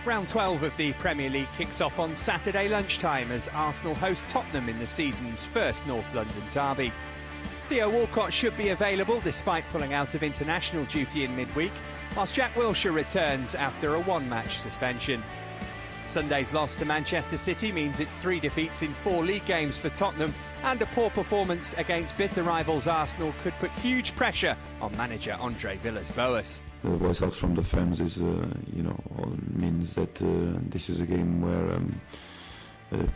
Round 12 of the Premier League kicks off on Saturday lunchtime as Arsenal host Tottenham in the season's first North London derby. Theo Walcott should be available despite pulling out of international duty in midweek, whilst Jack Wilshere returns after a one-match suspension. Sunday's loss to Manchester City means it's 3 defeats in 4 league games for Tottenham, and a poor performance against bitter rivals Arsenal could put huge pressure on manager Andre Villas-Boas. The voice out from the fans is, means that this is a game where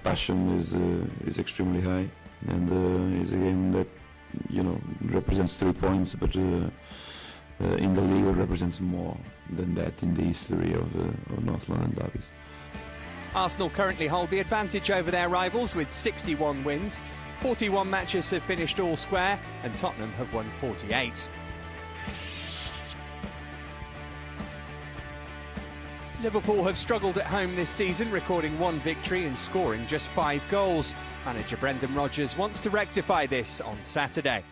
passion is extremely high, and it's a game that represents 3 points, but in the league it represents more than that in the history of North London derbies. Arsenal currently hold the advantage over their rivals with 61 wins. 41 matches have finished all square, and Tottenham have won 48. Liverpool have struggled at home this season, recording 1 victory and scoring just 5 goals. Manager Brendan Rodgers wants to rectify this on Saturday.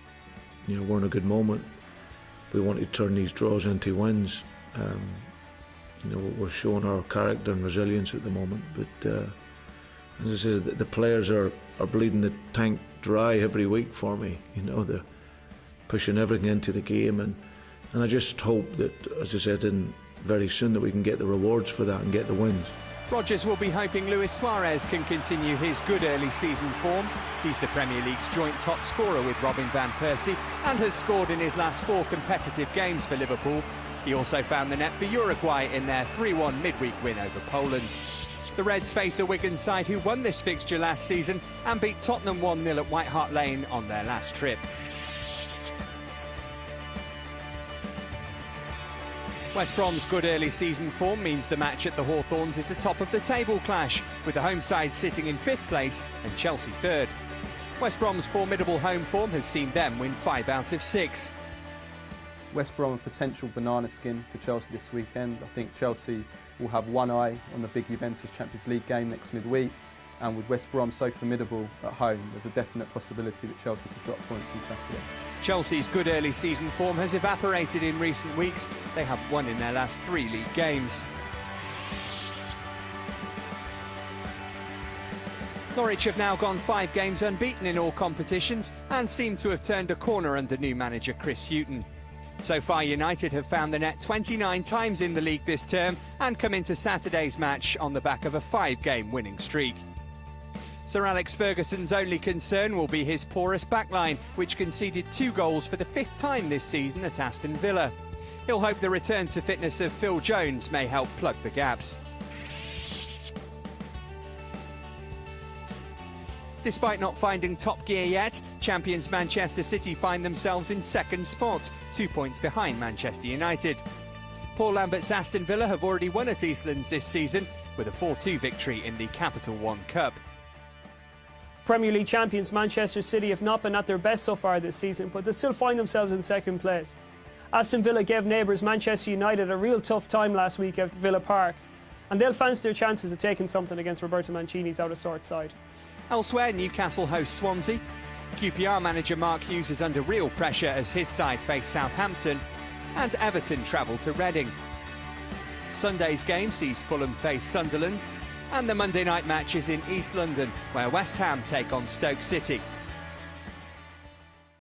We're in a good moment. We want to turn these draws into wins. We're showing our character and resilience at the moment, but as I said, the players are bleeding the tank dry every week for me. They're pushing everything into the game, and I just hope that, as I said, very soon that we can get the rewards for that and get the wins. Rodgers will be hoping Luis Suarez can continue his good early season form. He's the Premier League's joint top scorer with Robin van Persie and has scored in his last 4 competitive games for Liverpool. He also found the net for Uruguay in their 3-1 midweek win over Poland. The Reds face a Wigan side who won this fixture last season and beat Tottenham 1-0 at White Hart Lane on their last trip. West Brom's good early season form means the match at the Hawthorns is a top-of-the-table clash, with the home side sitting in 5th place and Chelsea 3rd. West Brom's formidable home form has seen them win 5 out of 6. West Brom a potential banana skin for Chelsea this weekend. I think Chelsea will have one eye on the big Juventus Champions League game next midweek, and with West Brom so formidable at home, there's a definite possibility that Chelsea could drop points on Saturday. Chelsea's good early season form has evaporated in recent weeks. They have won in their last 3 league games. Norwich have now gone 5 games unbeaten in all competitions and seem to have turned a corner under new manager Chris Hughton. So far, United have found the net 29 times in the league this term and come into Saturday's match on the back of a 5-game winning streak. Sir Alex Ferguson's only concern will be his porous backline, which conceded 2 goals for the 5th time this season at Aston Villa. He'll hope the return to fitness of Phil Jones may help plug the gaps. Despite not finding top gear yet, champions Manchester City find themselves in 2nd spot, 2 points behind Manchester United. Paul Lambert's Aston Villa have already won at Eastlands this season with a 4-2 victory in the Capital One Cup. Premier League champions Manchester City have not been at their best so far this season, but they still find themselves in 2nd place. Aston Villa gave neighbours Manchester United a real tough time last week at Villa Park, and they'll fancy their chances of taking something against Roberto Mancini's out-of-sorts side. Elsewhere, Newcastle host Swansea. QPR manager Mark Hughes is under real pressure as his side face Southampton, and Everton travel to Reading. Sunday's game sees Fulham face Sunderland, and the Monday night match is in East London, where West Ham take on Stoke City.